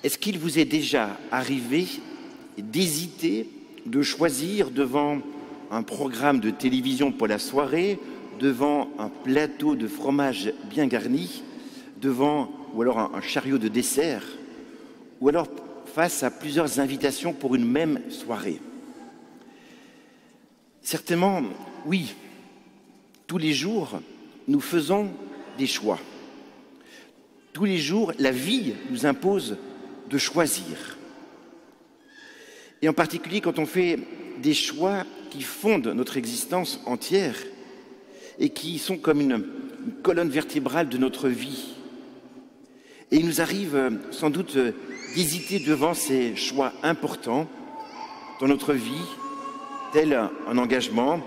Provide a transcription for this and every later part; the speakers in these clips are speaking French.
Est-ce qu'il vous est déjà arrivé d'hésiter, de choisir devant un programme de télévision pour la soirée, devant un plateau de fromage bien garni, ou alors un chariot de dessert, ou alors face à plusieurs invitations pour une même soirée? Certainement, oui. Tous les jours, nous faisons des choix. Tous les jours, la vie nous impose de choisir. Et en particulier quand on fait des choix qui fondent notre existence entière et qui sont comme une colonne vertébrale de notre vie. Et il nous arrive sans doute d'hésiter devant ces choix importants dans notre vie, tel un engagement,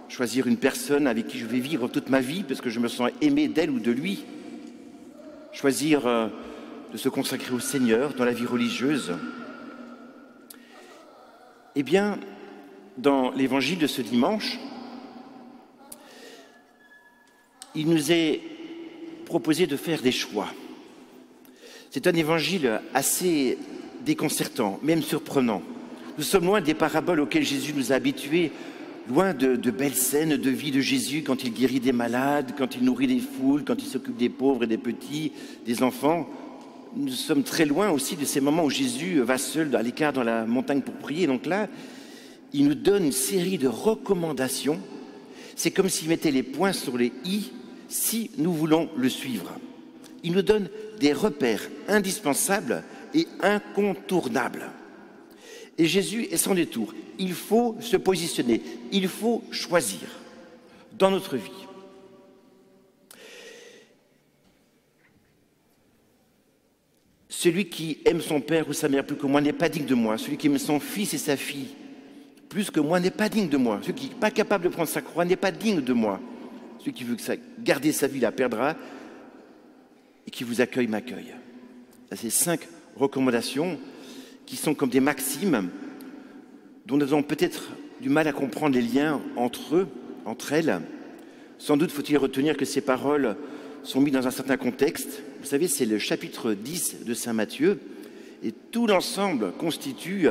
choisir une personne avec qui je vais vivre toute ma vie parce que je me sens aimé d'elle ou de lui, choisir de se consacrer au Seigneur dans la vie religieuse. Eh bien, dans l'évangile de ce dimanche, il nous est proposé de faire des choix. C'est un évangile assez déconcertant, même surprenant. Nous sommes loin des paraboles auxquelles Jésus nous a habitués, loin de belles scènes de vie de Jésus quand il guérit des malades, quand il nourrit les foules, quand il s'occupe des pauvres et des petits, des enfants. Nous sommes très loin aussi de ces moments où Jésus va seul à l'écart dans la montagne pour prier. Donc là, il nous donne une série de recommandations. C'est comme s'il mettait les points sur les i si nous voulons le suivre. Il nous donne des repères indispensables et incontournables. Et Jésus est sans détour. Il faut se positionner, il faut choisir dans notre vie. Celui qui aime son père ou sa mère plus que moi n'est pas digne de moi. Celui qui aime son fils et sa fille plus que moi n'est pas digne de moi. Celui qui n'est pas capable de prendre sa croix n'est pas digne de moi. Celui qui veut garder sa vie la perdra, et qui vous accueille m'accueille. Ces 5 recommandations qui sont comme des maximes dont nous avons peut-être du mal à comprendre les liens entre elles. Sans doute faut-il retenir que ces paroles sont mises dans un certain contexte. Vous savez, c'est le chapitre 10 de Saint Matthieu, et tout l'ensemble constitue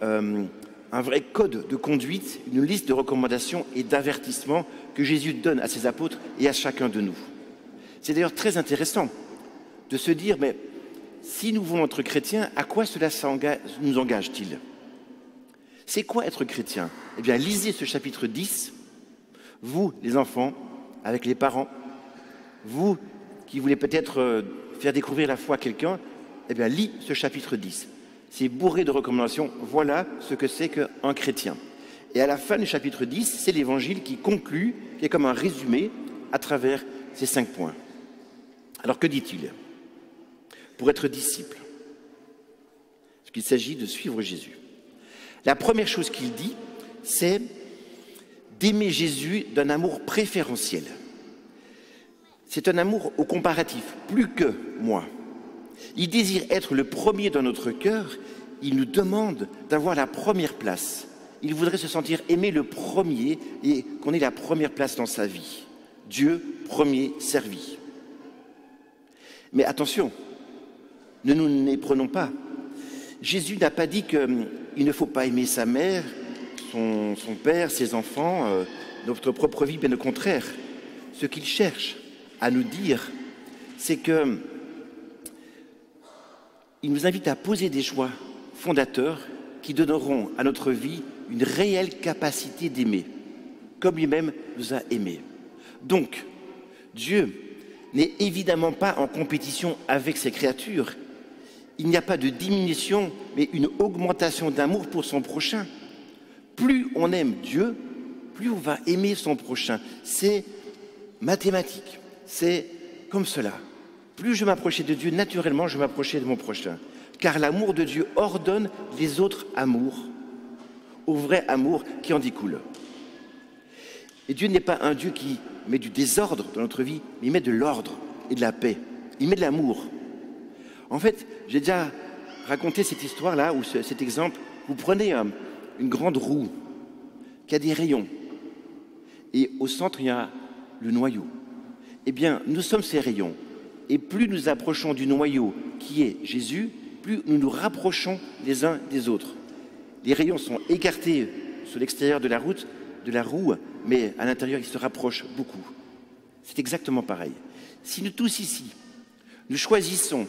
un vrai code de conduite, une liste de recommandations et d'avertissements que Jésus donne à ses apôtres et à chacun de nous. C'est d'ailleurs très intéressant de se dire, mais si nous voulons être chrétiens, à quoi cela nous engage-t-il? C'est quoi être chrétien? Eh bien, lisez ce chapitre 10, vous, les enfants, avec les parents, vous qui voulez peut-être faire découvrir la foi à quelqu'un, eh bien, lis ce chapitre 10. C'est bourré de recommandations. Voilà ce que c'est qu'un chrétien. Et à la fin du chapitre 10, c'est l'évangile qui conclut, qui est comme un résumé à travers ces 5 points. Alors, que dit-il? Pour être disciple, parce qu'il s'agit de suivre Jésus. La première chose qu'il dit, c'est d'aimer Jésus d'un amour préférentiel. C'est un amour au comparatif, plus que moi. Il désire être le premier dans notre cœur, il nous demande d'avoir la première place. Il voudrait se sentir aimé le premier et qu'on ait la première place dans sa vie. Dieu premier servi. Mais attention, ne nous méprenons pas. Jésus n'a pas dit qu'il ne faut pas aimer sa mère, son père, ses enfants, notre propre vie, bien au contraire. Ce qu'il cherche à nous dire, c'est que il nous invite à poser des choix fondateurs qui donneront à notre vie une réelle capacité d'aimer, comme lui-même nous a aimés. Donc, Dieu n'est évidemment pas en compétition avec ses créatures. Il n'y a pas de diminution, mais une augmentation d'amour pour son prochain. Plus on aime Dieu, plus on va aimer son prochain. C'est mathématique, c'est comme cela. Plus je m'approchais de Dieu, naturellement, je m'approchais de mon prochain. Car l'amour de Dieu ordonne les autres amours, au vrai amour qui en découle. Et Dieu n'est pas un Dieu qui met du désordre dans notre vie, mais il met de l'ordre et de la paix. Il met de l'amour. En fait, j'ai déjà raconté cette histoire-là, ou cet exemple. Vous prenez une grande roue qui a des rayons, et au centre, il y a le noyau. Eh bien, nous sommes ces rayons. Et plus nous approchons du noyau qui est Jésus, plus nous nous rapprochons les uns des autres. Les rayons sont écartés sur l'extérieur de la roue, mais à l'intérieur, ils se rapprochent beaucoup. C'est exactement pareil. Si nous tous ici, nous choisissons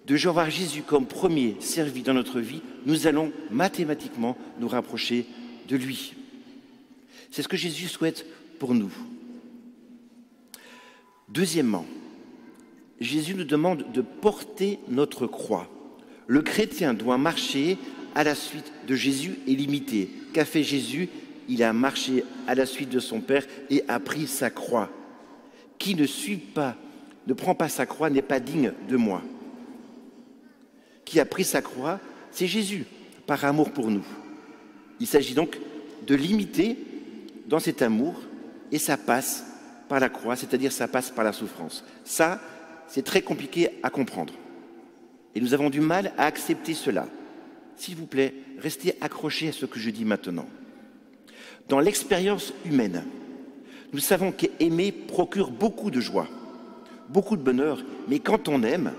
de voir Jésus comme premier servi dans notre vie, nous allons mathématiquement nous rapprocher de lui. C'est ce que Jésus souhaite pour nous. Deuxièmement, Jésus nous demande de porter notre croix. Le chrétien doit marcher à la suite de Jésus et l'imiter. Qu'a fait Jésus? Il a marché à la suite de son Père et a pris sa croix. Qui ne prend pas sa croix n'est pas digne de moi. Qui a pris sa croix? C'est Jésus, par amour pour nous. Il s'agit donc de l'imiter dans cet amour et ça passe par la croix, c'est-à-dire ça passe par la souffrance. Ça, c'est très compliqué à comprendre. Et nous avons du mal à accepter cela. S'il vous plaît, restez accrochés à ce que je dis maintenant. Dans l'expérience humaine, nous savons qu'aimer procure beaucoup de joie, beaucoup de bonheur, mais quand on aime,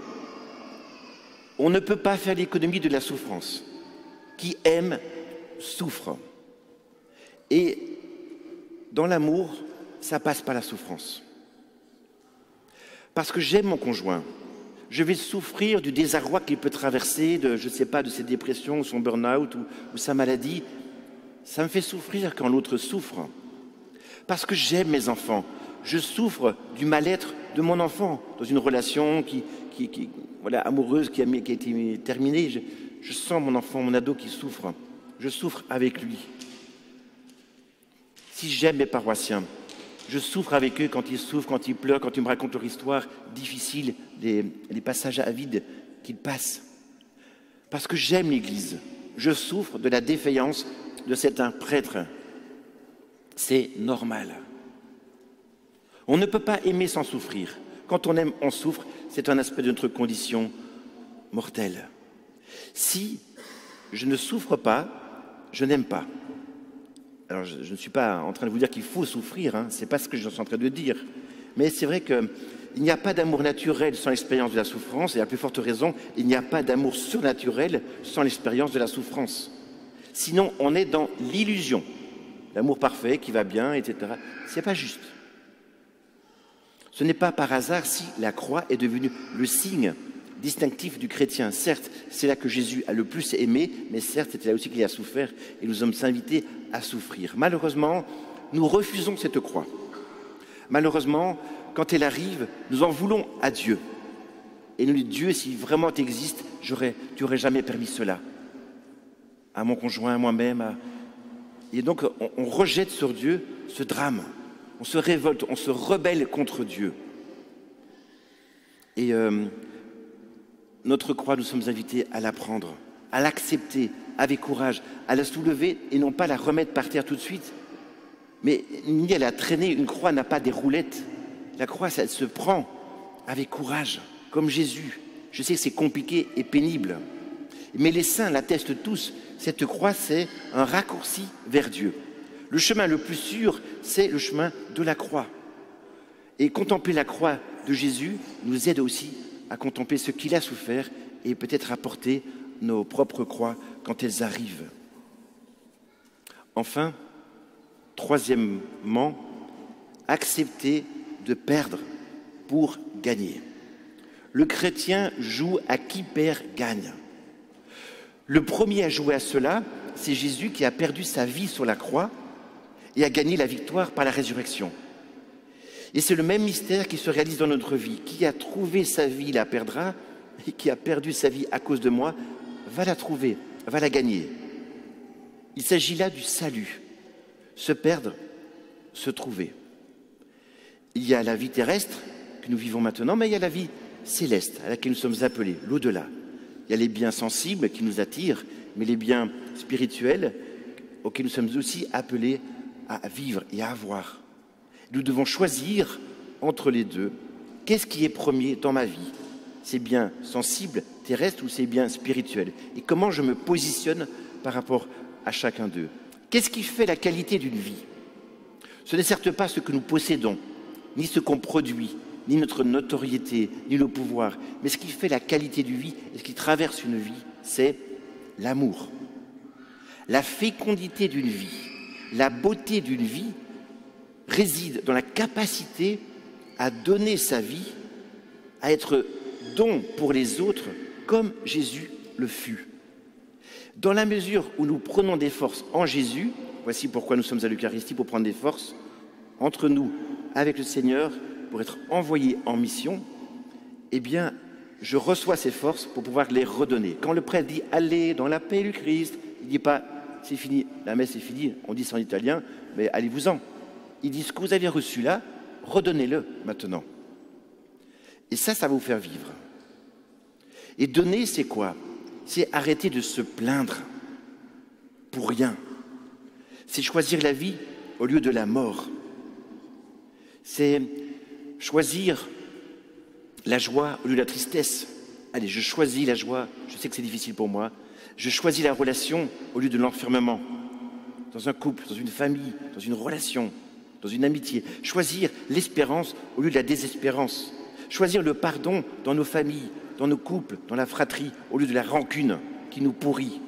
on ne peut pas faire l'économie de la souffrance. Qui aime souffre. Et dans l'amour, ça passe par la souffrance. Parce que j'aime mon conjoint, je vais souffrir du désarroi qu'il peut traverser, de ses dépressions, ou son burn-out, ou sa maladie. Ça me fait souffrir quand l'autre souffre. Parce que j'aime mes enfants, je souffre du mal-être de mon enfant dans une relation amoureuse qui a été terminée. Je sens mon enfant, mon ado qui souffre. Je souffre avec lui. Si j'aime mes paroissiens, je souffre avec eux quand ils souffrent, quand ils pleurent, quand ils me racontent leur histoire difficile, les passages à vide qu'ils passent. Parce que j'aime l'Église, je souffre de la défaillance de certains prêtres. C'est normal. On ne peut pas aimer sans souffrir. Quand on aime, on souffre. C'est un aspect de notre condition mortelle. Si je ne souffre pas, je n'aime pas. Alors, je ne suis pas en train de vous dire qu'il faut souffrir, ce n'est pas ce que je suis en train de dire. Mais c'est vrai qu'il n'y a pas d'amour naturel sans l'expérience de la souffrance, et à plus forte raison, il n'y a pas d'amour surnaturel sans l'expérience de la souffrance. Sinon, on est dans l'illusion. L'amour parfait qui va bien, etc. Ce n'est pas juste. Ce n'est pas par hasard si la croix est devenue le signe distinctif du chrétien. Certes, c'est là que Jésus a le plus aimé, mais certes, c'est là aussi qu'il a souffert et nous sommes invités à souffrir. Malheureusement, nous refusons cette croix. Malheureusement, quand elle arrive, nous en voulons à Dieu. Et nous disons, Dieu, si vraiment tu existes, tu n'aurais jamais permis cela. À mon conjoint, à moi-même. Et donc, on rejette sur Dieu ce drame. On se révolte, on se rebelle contre Dieu. Et notre croix, nous sommes invités à la prendre, à l'accepter avec courage, à la soulever et non pas la remettre par terre tout de suite. Mais ni à la traîner, une croix n'a pas des roulettes. La croix, ça se prend avec courage, comme Jésus. Je sais que c'est compliqué et pénible. Mais les saints l'attestent tous, cette croix, c'est un raccourci vers Dieu. Le chemin le plus sûr, c'est le chemin de la croix. Et contempler la croix de Jésus nous aide aussi à contempler ce qu'il a souffert et peut-être à porter nos propres croix quand elles arrivent. Enfin, troisièmement, accepter de perdre pour gagner. Le chrétien joue à qui perd gagne. Le premier à jouer à cela, c'est Jésus qui a perdu sa vie sur la croix et a gagné la victoire par la résurrection. Et c'est le même mystère qui se réalise dans notre vie. Qui a trouvé sa vie la perdra, et qui a perdu sa vie à cause de moi va la trouver, va la gagner. Il s'agit là du salut. Se perdre, se trouver. Il y a la vie terrestre que nous vivons maintenant, mais il y a la vie céleste à laquelle nous sommes appelés, l'au-delà. Il y a les biens sensibles qui nous attirent, mais les biens spirituels auxquels nous sommes aussi appelés à vivre et à avoir. Nous devons choisir entre les deux. Qu'est-ce qui est premier dans ma vie? Ces biens sensibles, terrestres ou ces biens spirituels? Et comment je me positionne par rapport à chacun d'eux? Qu'est-ce qui fait la qualité d'une vie? Ce n'est certes pas ce que nous possédons, ni ce qu'on produit, ni notre notoriété, ni le pouvoir. Mais ce qui fait la qualité d'une vie et ce qui traverse une vie, c'est l'amour. La fécondité d'une vie, la beauté d'une vie réside dans la capacité à donner sa vie, à être don pour les autres comme Jésus le fut. Dans la mesure où nous prenons des forces en Jésus, voici pourquoi nous sommes à l'Eucharistie, pour prendre des forces entre nous, avec le Seigneur, pour être envoyés en mission, eh bien, je reçois ces forces pour pouvoir les redonner. Quand le prêtre dit « Allez dans la paix du Christ », il ne dit pas « C'est fini, la messe est finie », on dit ça en italien, mais allez-vous-en. Il dit « Ce que vous avez reçu là, redonnez-le maintenant ». Et ça va vous faire vivre. Et donner, c'est quoi? C'est arrêter de se plaindre pour rien. C'est choisir la vie au lieu de la mort. C'est choisir la joie au lieu de la tristesse. Allez, je choisis la joie, je sais que c'est difficile pour moi. Je choisis la relation au lieu de l'enfermement. Dans un couple, dans une famille, dans une relation, dans une amitié. Choisir l'espérance au lieu de la désespérance. Choisir le pardon dans nos familles, dans nos couples, dans la fratrie, au lieu de la rancune qui nous pourrit.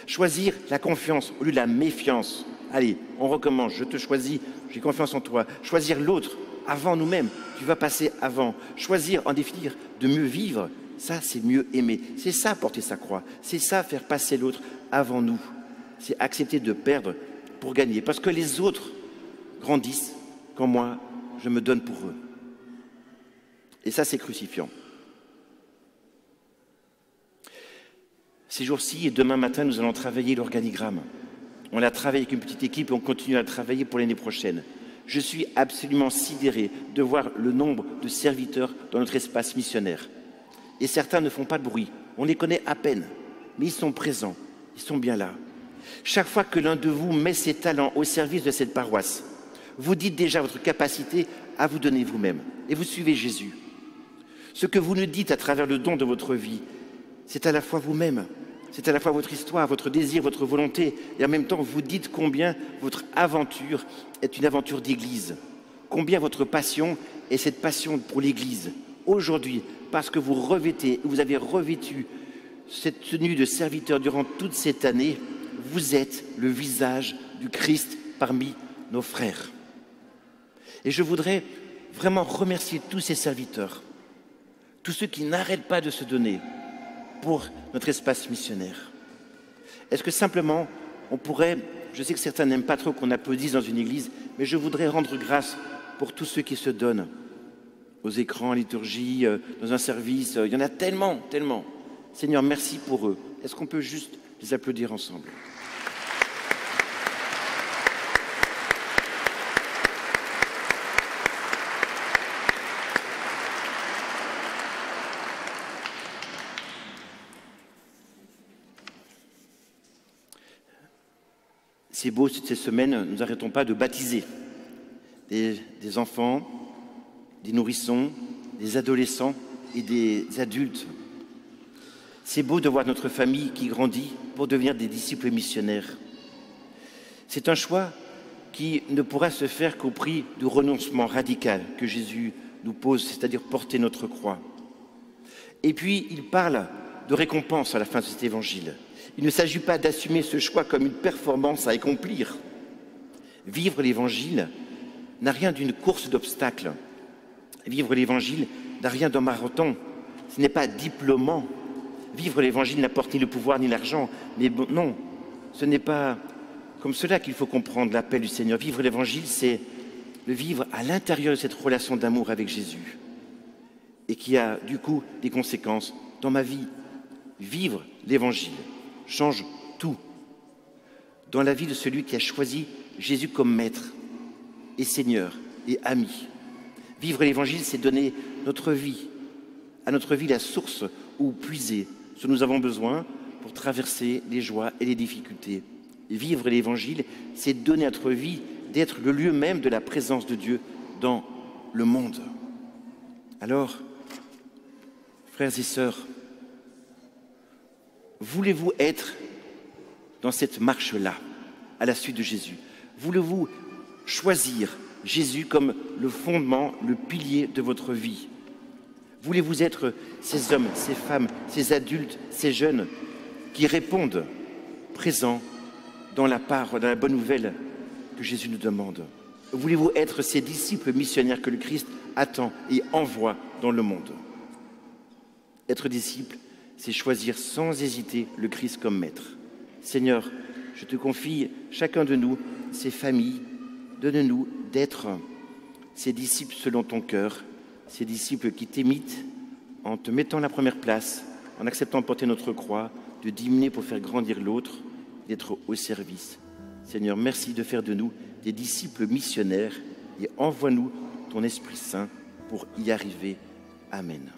Choisir la confiance au lieu de la méfiance. Allez, on recommence, je te choisis, j'ai confiance en toi. Choisir l'autre avant nous-mêmes, tu vas passer avant. Choisir, en définir, de mieux vivre, ça c'est mieux aimer. C'est ça porter sa croix, c'est ça faire passer l'autre avant nous. C'est accepter de perdre pour gagner. Parce que les autres grandissent quand moi, je me donne pour eux. Et ça, c'est crucifiant. Ces jours-ci et demain matin, nous allons travailler l'organigramme. On l'a travaillé avec une petite équipe et on continue à le travailler pour l'année prochaine. Je suis absolument sidéré de voir le nombre de serviteurs dans notre espace missionnaire. Et certains ne font pas de bruit. On les connaît à peine, mais ils sont présents, ils sont bien là. Chaque fois que l'un de vous met ses talents au service de cette paroisse, vous dites déjà votre capacité à vous donner vous-même et vous suivez Jésus. Ce que vous nous dites à travers le don de votre vie, c'est à la fois vous-même, c'est à la fois votre histoire, votre désir, votre volonté, et en même temps vous dites combien votre aventure est une aventure d'église, combien votre passion est cette passion pour l'église. Aujourd'hui, parce que vous avez revêtu cette tenue de serviteur durant toute cette année, vous êtes le visage du Christ parmi nos frères. Et je voudrais vraiment remercier tous ces serviteurs, tous ceux qui n'arrêtent pas de se donner pour notre espace missionnaire. Est-ce que simplement, on pourrait, je sais que certains n'aiment pas trop qu'on applaudisse dans une église, mais je voudrais rendre grâce pour tous ceux qui se donnent aux écrans, à la liturgie, dans un service, il y en a tellement, tellement. Seigneur, merci pour eux. Est-ce qu'on peut juste les applaudir ensemble ? C'est beau, cette semaine, nous n'arrêtons pas de baptiser des enfants, des nourrissons, des adolescents et des adultes. C'est beau de voir notre famille qui grandit pour devenir des disciples missionnaires. C'est un choix qui ne pourra se faire qu'au prix du renoncement radical que Jésus nous pose, c'est-à-dire porter notre croix. Et puis, il parle de récompense à la fin de cet évangile. Il ne s'agit pas d'assumer ce choix comme une performance à accomplir. Vivre l'évangile n'a rien d'une course d'obstacles. Vivre l'évangile n'a rien d'un marathon. Ce n'est pas diplômant. Vivre l'évangile n'apporte ni le pouvoir ni l'argent. Mais bon, non, ce n'est pas comme cela qu'il faut comprendre l'appel du Seigneur. Vivre l'évangile, c'est le vivre à l'intérieur de cette relation d'amour avec Jésus. Et qui a du coup des conséquences dans ma vie. Vivre l'évangile change tout dans la vie de celui qui a choisi Jésus comme maître et Seigneur et ami. Vivre l'évangile, c'est donner notre vie, à notre vie la source où puiser ce dont nous avons besoin pour traverser les joies et les difficultés. Et vivre l'évangile, c'est donner à notre vie d'être le lieu même de la présence de Dieu dans le monde. Alors, frères et sœurs, voulez-vous être dans cette marche-là, à la suite de Jésus? Voulez-vous choisir Jésus comme le fondement, le pilier de votre vie? Voulez-vous être ces hommes, ces femmes, ces adultes, ces jeunes qui répondent présents dans la bonne nouvelle que Jésus nous demande? Voulez-vous être ces disciples missionnaires que le Christ attend et envoie dans le monde? Être disciple, c'est choisir sans hésiter le Christ comme maître. Seigneur, je te confie chacun de nous, ces familles, donne-nous d'être ces disciples selon ton cœur, ces disciples qui t'imitent en te mettant à la première place, en acceptant de porter notre croix, de diminuer pour faire grandir l'autre, d'être au service. Seigneur, merci de faire de nous des disciples missionnaires et envoie-nous ton Esprit Saint pour y arriver. Amen.